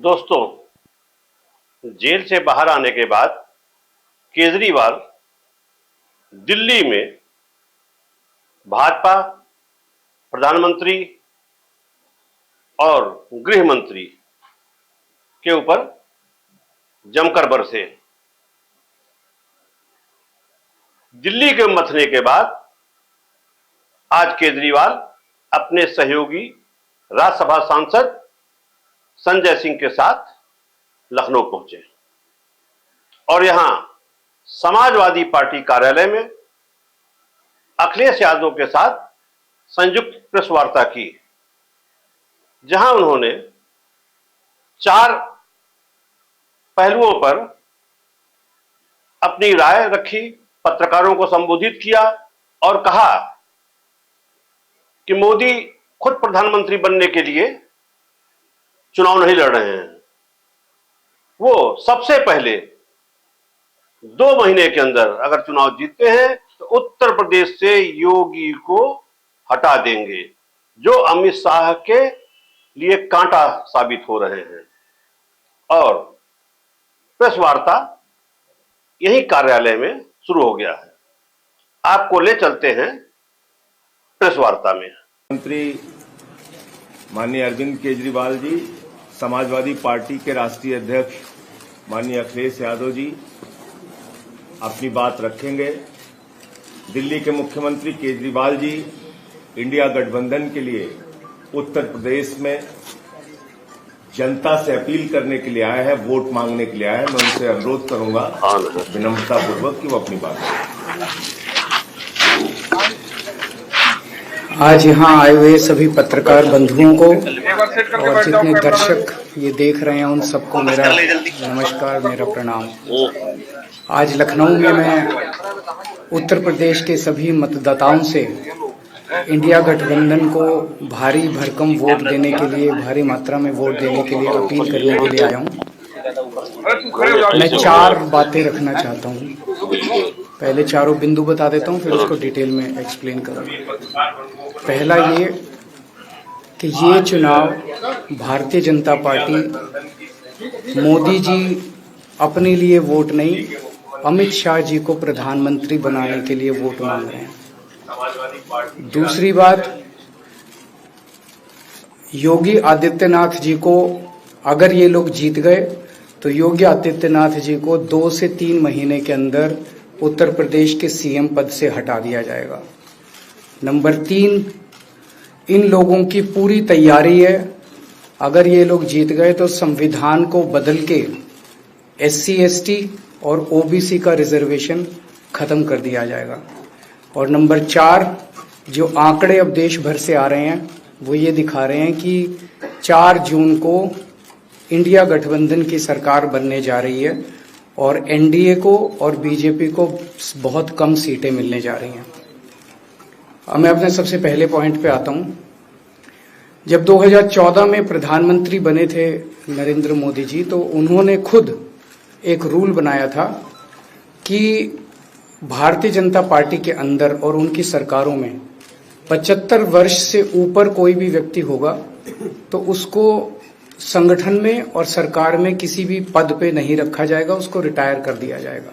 दोस्तों, जेल से बाहर आने के बाद केजरीवाल दिल्ली में भाजपा प्रधानमंत्री और गृह मंत्री के ऊपर जमकर बरसे। दिल्ली के मथने के बाद आज केजरीवाल अपने सहयोगी राज्यसभा सांसद संजय सिंह के साथ लखनऊ पहुंचे और यहां समाजवादी पार्टी कार्यालय में अखिलेश यादव के साथ संयुक्त प्रेस वार्ता की, जहां उन्होंने 4 पहलुओं पर अपनी राय रखी, पत्रकारों को संबोधित किया और कहा कि मोदी खुद प्रधानमंत्री बनने के लिए चुनाव नहीं लड़ रहे हैं। वो सबसे पहले 2 महीने के अंदर अगर चुनाव जीतते हैं तो उत्तर प्रदेश से योगी को हटा देंगे, जो अमित शाह के लिए कांटा साबित हो रहे हैं। और प्रेस वार्ता यही कार्यालय में शुरू हो गया है। आपको ले चलते हैं प्रेस वार्ता में। मंत्री माननीय अरविंद केजरीवाल जी, समाजवादी पार्टी के राष्ट्रीय अध्यक्ष माननीय अखिलेश यादव जी अपनी बात रखेंगे। दिल्ली के मुख्यमंत्री केजरीवाल जी इंडिया गठबंधन के लिए उत्तर प्रदेश में जनता से अपील करने के लिए आए हैं, वोट मांगने के लिए आए हैं। मैं उनसे अनुरोध करूंगा विनम्रता पूर्वक कि वो अपनी बात करें। आज यहाँ आए हुए सभी पत्रकार बंधुओं को और जितने दर्शक ये देख रहे हैं उन सबको मेरा नमस्कार, मेरा प्रणाम। आज लखनऊ में मैं उत्तर प्रदेश के सभी मतदाताओं से इंडिया गठबंधन को भारी भरकम वोट देने के लिए, भारी मात्रा में वोट देने के लिए अपील करने के लिए आया हूँ। मैं 4 बातें रखना चाहता हूँ। पहले चारों बिंदु बता देता हूँ, फिर उसको डिटेल में एक्सप्लेन करूँगा। पहला ये कि ये चुनाव भारतीय जनता पार्टी मोदी जी अपने लिए वोट नहीं, अमित शाह जी को प्रधानमंत्री बनाने के लिए वोट मांग रहे हैं। दूसरी बात, योगी आदित्यनाथ जी को अगर ये लोग जीत गए तो योगी आदित्यनाथ जी को 2 से 3 महीने के अंदर उत्तर प्रदेश के सीएम पद से हटा दिया जाएगा। नंबर 3, इन लोगों की पूरी तैयारी है, अगर ये लोग जीत गए तो संविधान को बदल के SC ST और OBC का रिजर्वेशन खत्म कर दिया जाएगा। और नंबर 4, जो आंकड़े अब देश भर से आ रहे हैं वो ये दिखा रहे हैं कि 4 जून को इंडिया गठबंधन की सरकार बनने जा रही है और NDA को और BJP को बहुत कम सीटें मिलने जा रही हैं। अब मैं अपने सबसे पहले पॉइंट पे आता हूँ। जब 2014 में प्रधानमंत्री बने थे नरेंद्र मोदी जी, तो उन्होंने खुद एक रूल बनाया था कि भारतीय जनता पार्टी के अंदर और उनकी सरकारों में 75 वर्ष से ऊपर कोई भी व्यक्ति होगा तो उसको संगठन में और सरकार में किसी भी पद पे नहीं रखा जाएगा, उसको रिटायर कर दिया जाएगा।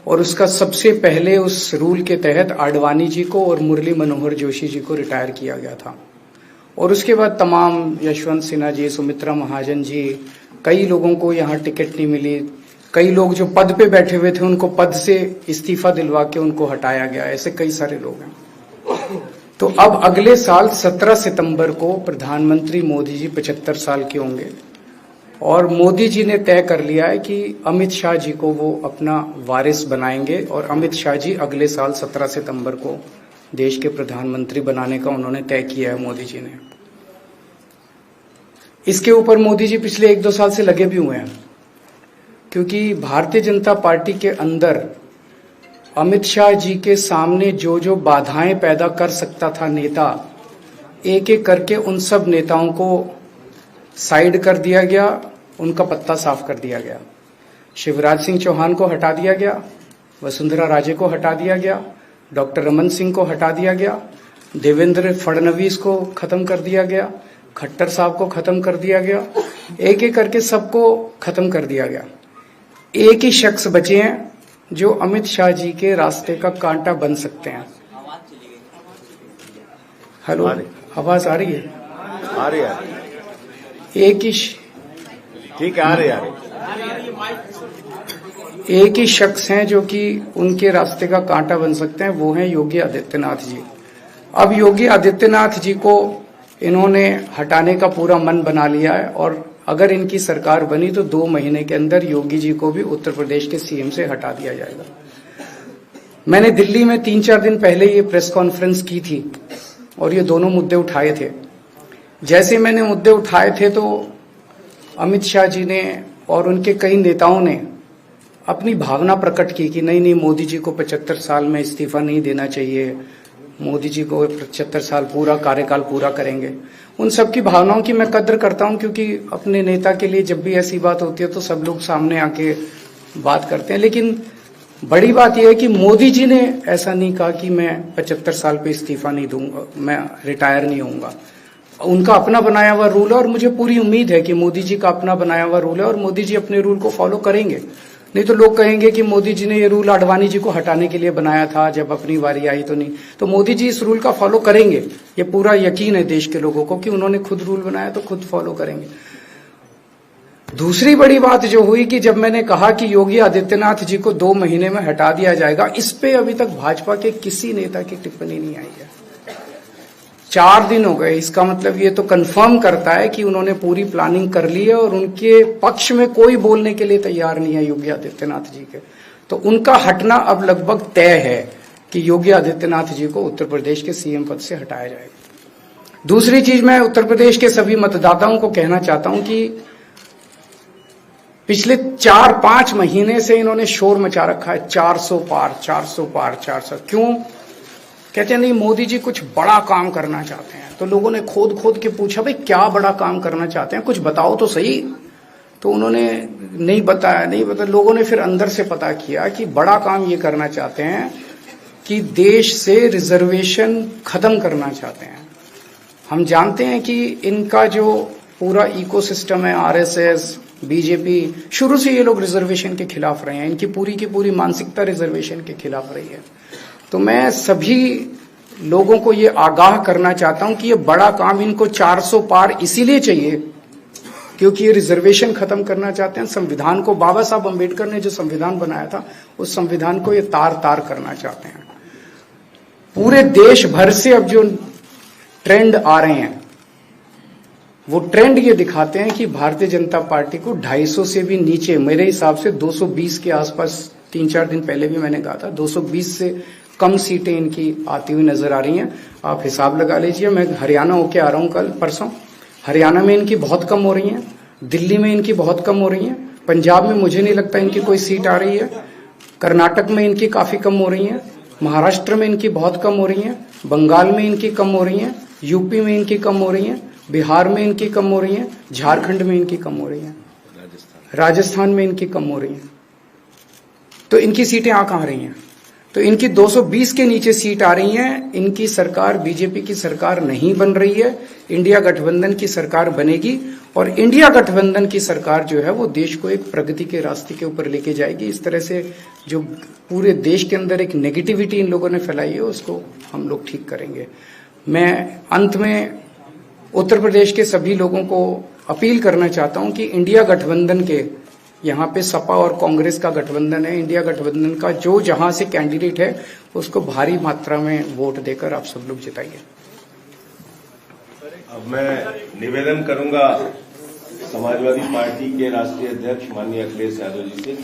और उसका सबसे पहले उस रूल के तहत आडवाणी जी को और मुरली मनोहर जोशी जी को रिटायर किया गया था। और उसके बाद तमाम यशवंत सिन्हा जी, सुमित्रा महाजन जी, कई लोगों को यहाँ टिकट नहीं मिली। कई लोग जो पद पे बैठे हुए थे उनको पद से इस्तीफा दिलवा के उनको हटाया गया। ऐसे कई सारे लोग हैं। तो अब अगले साल 17 सितंबर को प्रधानमंत्री मोदी जी 75 साल के होंगे और मोदी जी ने तय कर लिया है कि अमित शाह जी को वो अपना वारिस बनाएंगे और अमित शाह जी अगले साल 17 सितंबर को देश के प्रधानमंत्री बनाने का उन्होंने तय किया है मोदी जी ने। इसके ऊपर मोदी जी पिछले 1-2 साल से लगे भी हुए हैं, क्योंकि भारतीय जनता पार्टी के अंदर अमित शाह जी के सामने जो जो बाधाएं पैदा कर सकता था नेता, एक एक करके उन सब नेताओं को साइड कर दिया गया, उनका पत्ता साफ कर दिया गया। शिवराज सिंह चौहान को हटा दिया गया, वसुंधरा राजे को हटा दिया गया, डॉक्टर रमन सिंह को हटा दिया गया, देवेंद्र फडणवीस को खत्म कर दिया गया, खट्टर साहब को खत्म कर दिया गया, एक एक करके सबको खत्म कर दिया गया। एक ही शख्स बचे हैं जो अमित शाह जी के रास्ते का कांटा बन सकते हैं। हेलो, आवाज आ रही है? आ रही है, एक ही ठीक है, आ रही है। एक ही शख्स हैं जो कि उनके रास्ते का कांटा बन सकते हैं, वो हैं योगी आदित्यनाथ जी। अब योगी आदित्यनाथ जी को इन्होंने हटाने का पूरा मन बना लिया है और अगर इनकी सरकार बनी तो 2 महीने के अंदर योगी जी को भी उत्तर प्रदेश के सीएम से हटा दिया जाएगा। मैंने दिल्ली में 3-4 दिन पहले ये प्रेस कॉन्फ्रेंस की थी और ये दोनों मुद्दे उठाए थे। जैसे मैंने मुद्दे उठाए थे तो अमित शाह जी ने और उनके कई नेताओं ने अपनी भावना प्रकट की कि नहीं नहीं, मोदी जी को 75 साल में इस्तीफा नहीं देना चाहिए, मोदी जी को 75 साल पूरा कार्यकाल पूरा करेंगे। उन सब की भावनाओं की मैं कद्र करता हूं, क्योंकि अपने नेता के लिए जब भी ऐसी बात होती है तो सब लोग सामने आके बात करते हैं। लेकिन बड़ी बात यह है कि मोदी जी ने ऐसा नहीं कहा कि मैं 75 साल पे इस्तीफा नहीं दूंगा, मैं रिटायर नहीं होऊंगा। उनका अपना बनाया हुआ रूल है और मुझे पूरी उम्मीद है कि मोदी जी का अपना बनाया हुआ रूल है और मोदी जी अपने रूल को फॉलो करेंगे। नहीं तो लोग कहेंगे कि मोदी जी ने ये रूल आडवाणी जी को हटाने के लिए बनाया था, जब अपनी बारी आई तो नहीं। तो मोदी जी इस रूल का फॉलो करेंगे, ये पूरा यकीन है देश के लोगों को कि उन्होंने खुद रूल बनाया तो खुद फॉलो करेंगे। दूसरी बड़ी बात जो हुई कि जब मैंने कहा कि योगी आदित्यनाथ जी को 2 महीने में हटा दिया जाएगा, इस पे अभी तक भाजपा के किसी नेता की टिप्पणी नहीं आई है। 4 दिन हो गए, इसका मतलब ये तो कंफर्म करता है कि उन्होंने पूरी प्लानिंग कर ली है और उनके पक्ष में कोई बोलने के लिए तैयार नहीं है योगी आदित्यनाथ जी के। तो उनका हटना अब लगभग तय है कि योगी आदित्यनाथ जी को उत्तर प्रदेश के सीएम पद से हटाया जाएगा। दूसरी चीज, मैं उत्तर प्रदेश के सभी मतदाताओं को कहना चाहता हूं कि पिछले 4-5 महीने से इन्होंने शोर मचा रखा है, 400 पार 400 पार 400। क्यों? कहते हैं नहीं मोदी जी कुछ बड़ा काम करना चाहते हैं। तो लोगों ने खोद खोद के पूछा, भाई क्या बड़ा काम करना चाहते हैं, कुछ बताओ तो सही। तो उन्होंने नहीं बताया। लोगों ने फिर अंदर से पता किया कि बड़ा काम ये करना चाहते हैं कि देश से रिजर्वेशन खत्म करना चाहते हैं। हम जानते हैं कि इनका जो पूरा इकोसिस्टम है, आरएसएस, बीजेपी, शुरू से ये लोग रिजर्वेशन के खिलाफ रहे हैं। इनकी पूरी की पूरी मानसिकता रिजर्वेशन के खिलाफ रही है। तो मैं सभी लोगों को ये आगाह करना चाहता हूं कि ये बड़ा काम इनको 400 पार इसीलिए चाहिए क्योंकि ये रिजर्वेशन खत्म करना चाहते हैं। संविधान को, बाबा साहब अम्बेडकर ने जो संविधान बनाया था, उस संविधान को ये तार तार करना चाहते हैं। पूरे देश भर से अब जो ट्रेंड आ रहे हैं, वो ट्रेंड ये दिखाते हैं कि भारतीय जनता पार्टी को 250 से भी नीचे, मेरे हिसाब से 220 के आसपास, 3-4 दिन पहले भी मैंने कहा था, 220 से कम सीटें इनकी आती हुई नजर आ रही हैं। आप हिसाब लगा लीजिए। मैं हरियाणा होके आ रहा हूं कल परसों, हरियाणा में इनकी बहुत कम हो रही हैं, दिल्ली में इनकी बहुत कम हो रही हैं, पंजाब में मुझे नहीं लगता इनकी कोई सीट आ रही है, कर्नाटक में इनकी काफी कम हो रही है, महाराष्ट्र में इनकी बहुत कम हो रही है, बंगाल में इनकी कम हो रही है, यूपी में इनकी कम हो रही है, बिहार में इनकी कम हो रही है, झारखंड में इनकी कम हो रही है, राजस्थान में इनकी कम हो रही है। तो इनकी सीटें आ कहां रही हैं? तो इनकी 220 के नीचे सीट आ रही हैं। इनकी सरकार बीजेपी की सरकार नहीं बन रही है, इंडिया गठबंधन की सरकार बनेगी और इंडिया गठबंधन की सरकार जो है वो देश को एक प्रगति के रास्ते के ऊपर लेके जाएगी। इस तरह से जो पूरे देश के अंदर एक नेगेटिविटी इन लोगों ने फैलाई है, उसको हम लोग ठीक करेंगे। मैं अंत में उत्तर प्रदेश के सभी लोगों को अपील करना चाहता हूं कि इंडिया गठबंधन के, यहाँ पे सपा और कांग्रेस का गठबंधन है, इंडिया गठबंधन का जो जहां से कैंडिडेट है उसको भारी मात्रा में वोट देकर आप सब लोग जिताइए। अब मैं निवेदन करूंगा समाजवादी पार्टी के राष्ट्रीय अध्यक्ष माननीय अखिलेश यादव जी से।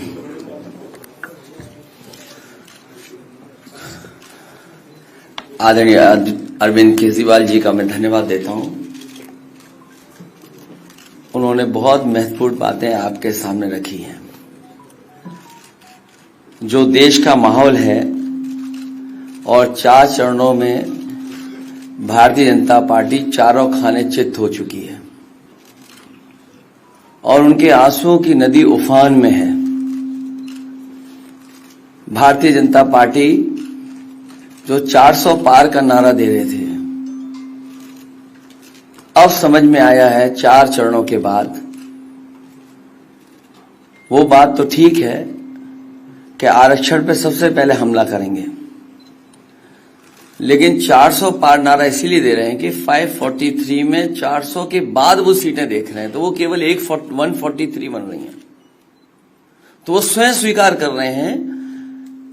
आदरणीय अरविंद केजरीवाल जी का मैं धन्यवाद देता हूं। उन्होंने बहुत महत्वपूर्ण बातें आपके सामने रखी हैं। जो देश का माहौल है और 4 चरणों में भारतीय जनता पार्टी चारों खाने चित्त हो चुकी है और उनके आंसुओं की नदी उफान में है। भारतीय जनता पार्टी जो 400 पार का नारा दे रहे थे, अब समझ में आया है 4 चरणों के बाद, वो बात तो ठीक है कि आरक्षण पे सबसे पहले हमला करेंगे, लेकिन 400 पार नारा इसीलिए दे रहे हैं कि 543 में 400 के बाद वो सीटें देख रहे हैं, तो वो केवल 143 बन रही हैं। तो वो स्वयं स्वीकार कर रहे हैं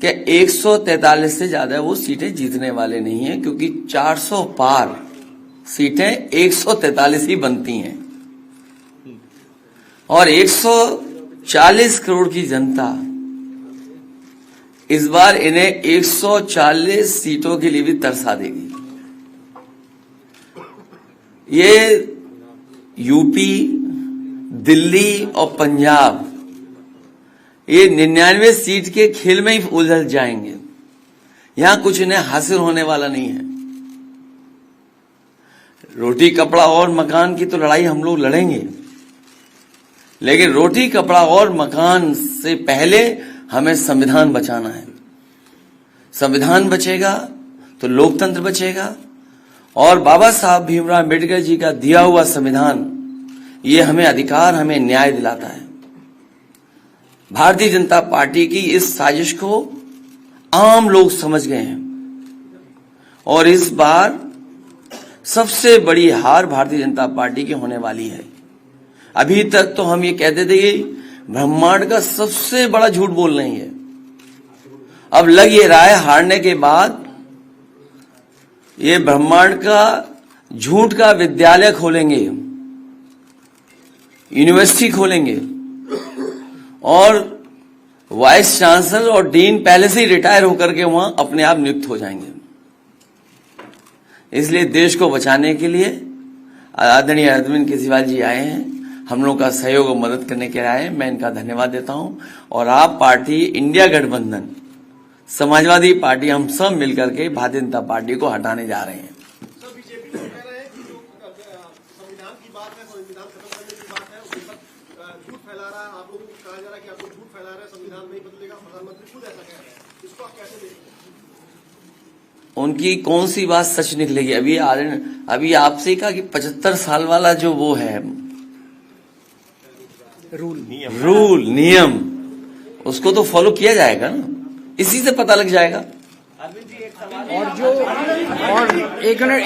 कि 143 से ज्यादा वो सीटें जीतने वाले नहीं हैं, क्योंकि 400 पार सीटें 143 ही बनती हैं। और 140 करोड़ की जनता इस बार इन्हें 140 सीटों के लिए भी तरसा देगी। ये यूपी, दिल्ली और पंजाब ये 99 सीट के खेल में ही उलझ जाएंगे। यहां कुछ इन्हें हासिल होने वाला नहीं है। रोटी कपड़ा और मकान की तो लड़ाई हम लोग लड़ेंगे, लेकिन रोटी कपड़ा और मकान से पहले हमें संविधान बचाना है। संविधान बचेगा तो लोकतंत्र बचेगा, और बाबा साहब भीमराव अम्बेडकर जी का दिया हुआ संविधान ये हमें अधिकार, हमें न्याय दिलाता है। भारतीय जनता पार्टी की इस साजिश को आम लोग समझ गए हैं, और इस बार सबसे बड़ी हार भारतीय जनता पार्टी की होने वाली है। अभी तक तो हम ये कहते थे कि ब्रह्मांड का सबसे बड़ा झूठ बोल रही है, अब लग ये रहा है हारने के बाद ये ब्रह्मांड का झूठ का विद्यालय खोलेंगे, यूनिवर्सिटी खोलेंगे, और वाइस चांसलर और डीन पहले से ही रिटायर होकर के वहां अपने आप नियुक्त हो जाएंगे। इसलिए देश को बचाने के लिए आदरणीय अरविंद केजरीवाल जी आए हैं, हम लोगों का सहयोग और मदद करने के लिए आए हैं। मैं इनका धन्यवाद देता हूं। और आप पार्टी, इंडिया गठबंधन, समाजवादी पार्टी, हम सब मिलकर के भारतीय जनता पार्टी को हटाने जा रहे हैं। बीजेपी कह रहे हैं कि जो संविधान की बात है, संविधान खत्म करने की बात है, उसके बाद झूठ फैला रहा है। आप लोगों को कहा जा रहा है कि आप लोग झूठ फैला रहे हैं, संविधान नहीं बदलेगा। प्रधानमंत्री खुद ऐसा कह रहे हैं, इसको आप कैसे देखते हैं? उनकी कौन सी बात सच निकलेगी? अभी आपसे कहा कि 75 साल वाला जो वो है रूल नियम, उसको तो फॉलो किया जाएगा ना, इसी से पता लग जाएगा। और एक मिनट,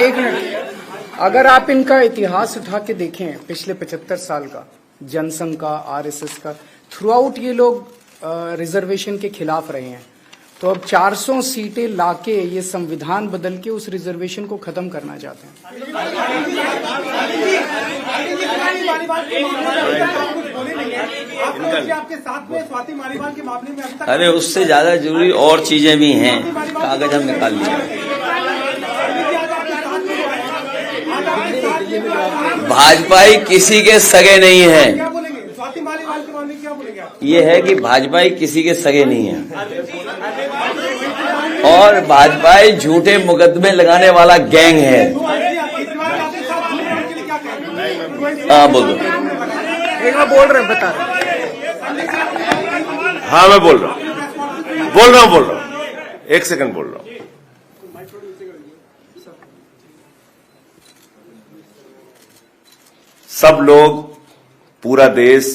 अगर आप इनका इतिहास उठा के देखें पिछले 75 साल का, जनसंघ का, आरएसएस का, थ्रू आउट ये लोग रिजर्वेशन के खिलाफ रहे हैं। तो अब 400 सीटें लाके ये संविधान बदल के उस रिजर्वेशन को खत्म करना चाहते हैं। अरे उससे ज्यादा जरूरी और चीजें भी हैं, कागज हम निकाल लिए। भाजपाई किसी के सगे नहीं है, ये है कि भाजपाई किसी के सगे नहीं है, और भाजपाई झूठे मुकदमे लगाने वाला गैंग है। हाँ बोलो। एक बार बोल रहे हैं, बता रहे। हाँ मैं बोल रहा हूं, एक सेकंड बोल रहा हूं। सब लोग, पूरा देश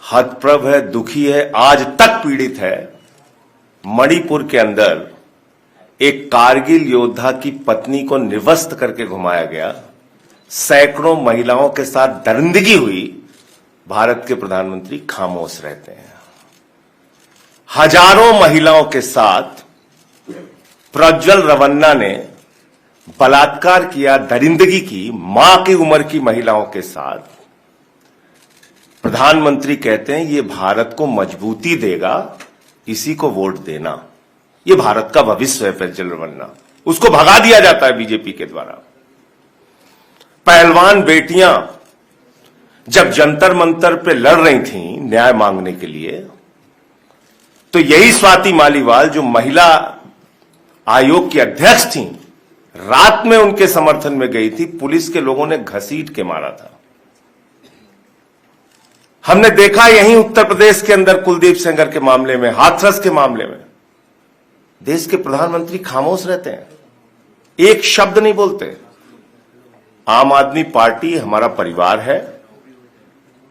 हतप्रभ है, दुखी है, आज तक पीड़ित है। मणिपुर के अंदर एक कारगिल योद्धा की पत्नी को निर्वस्त्र करके घुमाया गया, सैकड़ों महिलाओं के साथ दरिंदगी हुई, भारत के प्रधानमंत्री खामोश रहते हैं। हजारों महिलाओं के साथ प्रज्वल रवन्ना ने बलात्कार किया, दरिंदगी की, मां की उम्र की महिलाओं के साथ। प्रधानमंत्री कहते हैं ये भारत को मजबूती देगा, इसी को वोट देना। ये भारत का भविष्य है प्रज्वल रवन्ना, उसको भगा दिया जाता है बीजेपी के द्वारा। पहलवान बेटियां जब जंतर मंतर पे लड़ रही थीं न्याय मांगने के लिए, तो यही स्वाति मालीवाल जो महिला आयोग की अध्यक्ष थीं, रात में उनके समर्थन में गई थी, पुलिस के लोगों ने घसीट के मारा था। हमने देखा यहीं उत्तर प्रदेश के अंदर कुलदीप सेंगर के मामले में, हाथरस के मामले में, देश के प्रधानमंत्री खामोश रहते हैं, एक शब्द नहीं बोलते। आम आदमी पार्टी हमारा परिवार है।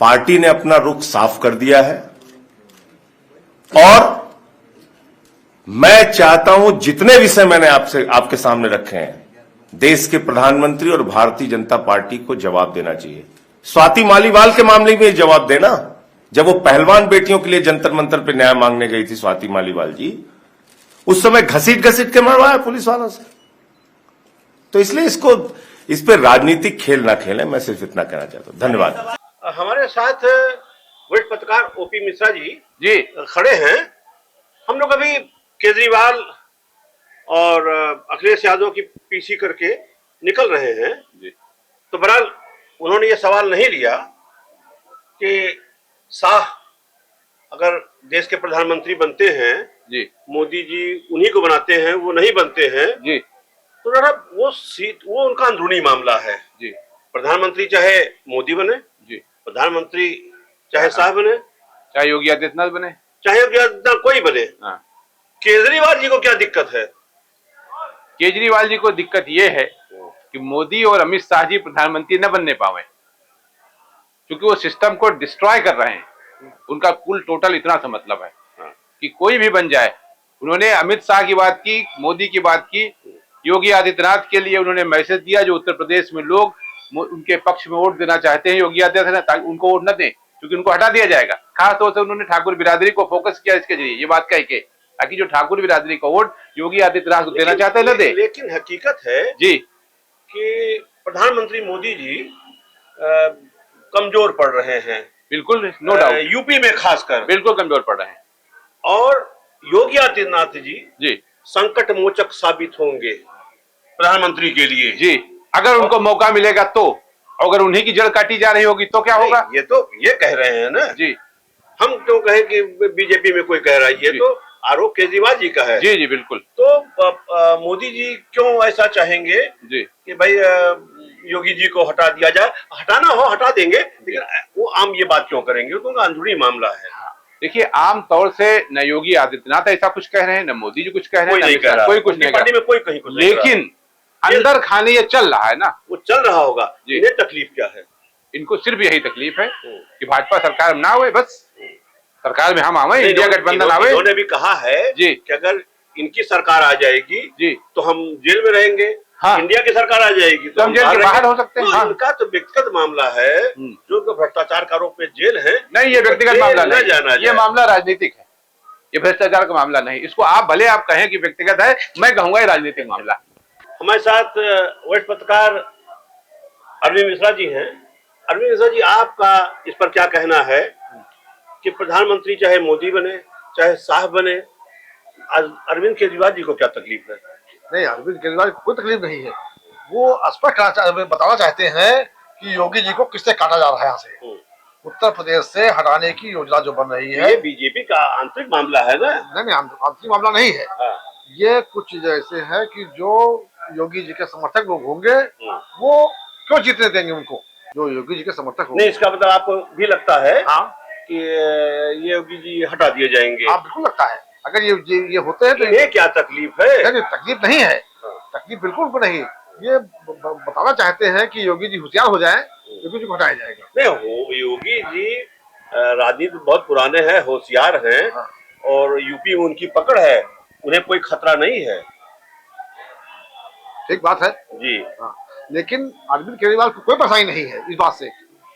पार्टी ने अपना रुख साफ कर दिया है और मैं चाहता हूं जितने विषय मैंने आपके सामने रखे हैं, देश के प्रधानमंत्री और भारतीय जनता पार्टी को जवाब देना चाहिए। स्वाति मालीवाल के मामले में जवाब देना, जब वो पहलवान बेटियों के लिए जंतर मंतर पे न्याय मांगने गई थी स्वाति मालीवाल जी, उस समय घसीट घसीट के मरवाया पुलिस वालों से। तो इसलिए इस पर राजनीतिक खेल ना खेलें, मैं सिर्फ इतना कहना चाहता हूं। धन्यवाद। हमारे साथ वरिष्ठ पत्रकार ओपी मिश्रा जी खड़े हैं। हम लोग अभी केजरीवाल और अखिलेश यादव की पीसी करके निकल रहे हैं जी। तो बहरहाल उन्होंने ये सवाल नहीं लिया कि शाह अगर देश के प्रधानमंत्री बनते हैं जी, मोदी जी उन्हीं को बनाते हैं, वो नहीं बनते हैं जी, तो जनाब वो उनका अंदरूनी मामला है जी। प्रधानमंत्री चाहे मोदी बने जी, प्रधानमंत्री चाहे शाह बने, चाहे योगी आदित्यनाथ बने, चाहे योगी आदित्यनाथ कोई बने। केजरीवाल जी को क्या दिक्कत है? केजरीवाल जी को दिक्कत ये है कि मोदी और अमित शाह जी प्रधानमंत्री न बनने पावे, क्योंकि वो सिस्टम को डिस्ट्रॉय कर रहे हैं। उनका कुल टोटल इतना सा मतलब है कि कोई भी बन जाए। उन्होंने अमित शाह की बात की, मोदी की बात की, योगी आदित्यनाथ के लिए उन्होंने मैसेज दिया जो उत्तर प्रदेश में लोग उनके पक्ष में वोट देना चाहते हैं योगी आदित्यनाथ, ताकि उनको वोट न दें, क्योंकि उनको हटा दिया जाएगा। खासतौर से उन्होंने ठाकुर बिरादरी को फोकस किया इसके जरिए, ये बात कह के, ताकि जो ठाकुर बिरादरी का वोट योगी आदित्यनाथ को देना चाहते हैं न दे। लेकिन हकीकत है जी कि प्रधानमंत्री मोदी जी कमजोर पड़ रहे हैं। बिल्कुल, नो डाउट, यूपी में खासकर बिल्कुल कमजोर पड़ रहे हैं। और योगी आदित्यनाथ जी संकट मोचक साबित होंगे प्रधानमंत्री के लिए जी, अगर उनको मौका मिलेगा तो। अगर उन्हीं की जड़ काटी जा रही होगी तो क्या होगा? ये कह रहे हैं ना जी। हम क्यों कहें कि बीजेपी में कोई कह रहा है? ये तो आरोप केजरीवाल जी का है। जी जी बिल्कुल। तो मोदी जी क्यों ऐसा चाहेंगे जी कि भाई योगी जी को हटा दिया जाए? हटाना हो हटा देंगे, लेकिन वो आम ये बात क्यों करेंगे? तो उनका अंदरूनी मामला है। देखिए, आम तौर से न योगी आदित्यनाथ ऐसा कुछ कह रहे हैं, न मोदी जी कुछ कह रहे हैं, कोई कुछ नहीं कह रहा। कोई कहीं कुछ, लेकिन अंदर खाने ये चल रहा है ना, वो चल रहा होगा। इन्हें तकलीफ क्या है? इनको सिर्फ यही तकलीफ है कि भाजपा सरकार ना हुए, बस सरकार में हम आवे, इंडिया गठबंधन आवे। उन्होंने भी कहा है जी कि अगर इनकी सरकार आ जाएगी जी तो हम जेल में रहेंगे। हाँ। इंडिया की सरकार आ जाएगी तो हम जेल के बाहर हो सकते हैं। हाँ। इनका तो व्यक्तिगत मामला है, जो भ्रष्टाचार का आरोप में जेल है। नहीं, ये व्यक्तिगत मामला नहीं, ये मामला राजनीतिक है, ये भ्रष्टाचार का मामला नहीं। इसको आप भले आप कहें कि व्यक्तिगत है, मैं कहूंगा ये राजनीतिक मामला। हमारे साथ वरिष्ठ पत्रकार अरविंद मिश्रा जी हैं। अरविंद मिश्रा जी, आपका इस पर क्या कहना है कि प्रधानमंत्री चाहे मोदी बने चाहे शाह बने, अरविंद केजरीवाल जी को क्या तकलीफ है? नहीं, अरविंद केजरीवाल को कोई तकलीफ नहीं है। वो स्पष्ट बताना चाहते हैं कि योगी जी को किससे काटा जा रहा है। यहाँ से उत्तर प्रदेश से हटाने की योजना जो बन रही है, ये बीजेपी का आंतरिक मामला है ना? नहीं, आंतरिक मामला नहीं है। ये कुछ चीजें ऐसे है कि जो योगी जी के समर्थक लोग होंगे वो क्यों जीतने देंगे उनको, जो योगी जी के समर्थक होंगे। नहीं, इसका मतलब आपको भी लगता है कि ये योगी जी हटा दिए जाएंगे? हाँ, बिल्कुल लगता है। अगर ये होते हैं तो ये क्या तकलीफ है? नहीं, तकलीफ नहीं है, तकलीफ बिल्कुल को नहीं। ये बताना चाहते हैं कि योगी जी होशियार हो जाए, योगी जी को हटाया जाएगा। नहीं, योगी जी राजनीति बहुत पुराने हैं, होशियार हैं। हाँ। और यूपी में उनकी पकड़ है, उन्हें कोई खतरा नहीं है। ठीक बात है जी। हाँ। लेकिन अरविंद केजरीवाल को कोई परेशानी नहीं है इस बात से,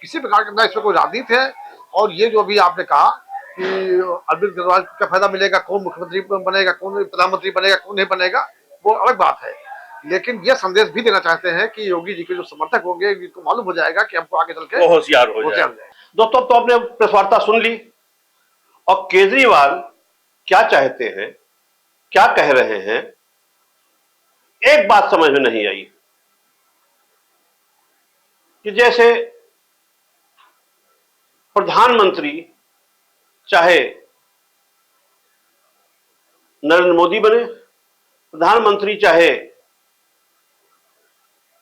किसी प्रकार का इसमें कोई राजनीति है। और ये जो अभी आपने कहा कि अरविंद केजरीवाल को क्या फायदा मिलेगा, कौन मुख्यमंत्री बनेगा, कौन प्रधानमंत्री बनेगा, कौन नहीं बनेगा, वो अलग बात है। लेकिन ये संदेश भी देना चाहते हैं कि योगी जी के जो समर्थक होंगे इनको मालूम हो जाएगा कि हमको आगे चल के होशियार हो जाए। दोस्तों, तो आपने प्रेस वार्ता सुन ली, और केजरीवाल क्या चाहते हैं, क्या कह रहे हैं, एक बात समझ में नहीं आई कि जैसे प्रधानमंत्री चाहे नरेंद्र मोदी बने, प्रधानमंत्री चाहे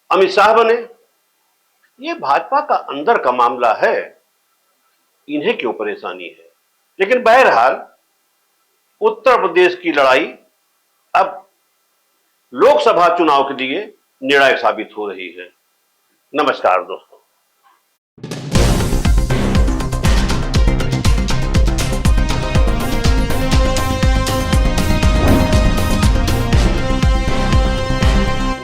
अमित शाह बने, ये भाजपा का अंदर का मामला है, इन्हें क्यों परेशानी है? लेकिन बहरहाल उत्तर प्रदेश की लड़ाई अब लोकसभा चुनाव के लिए निर्णायक साबित हो रही है। नमस्कार दोस्तों।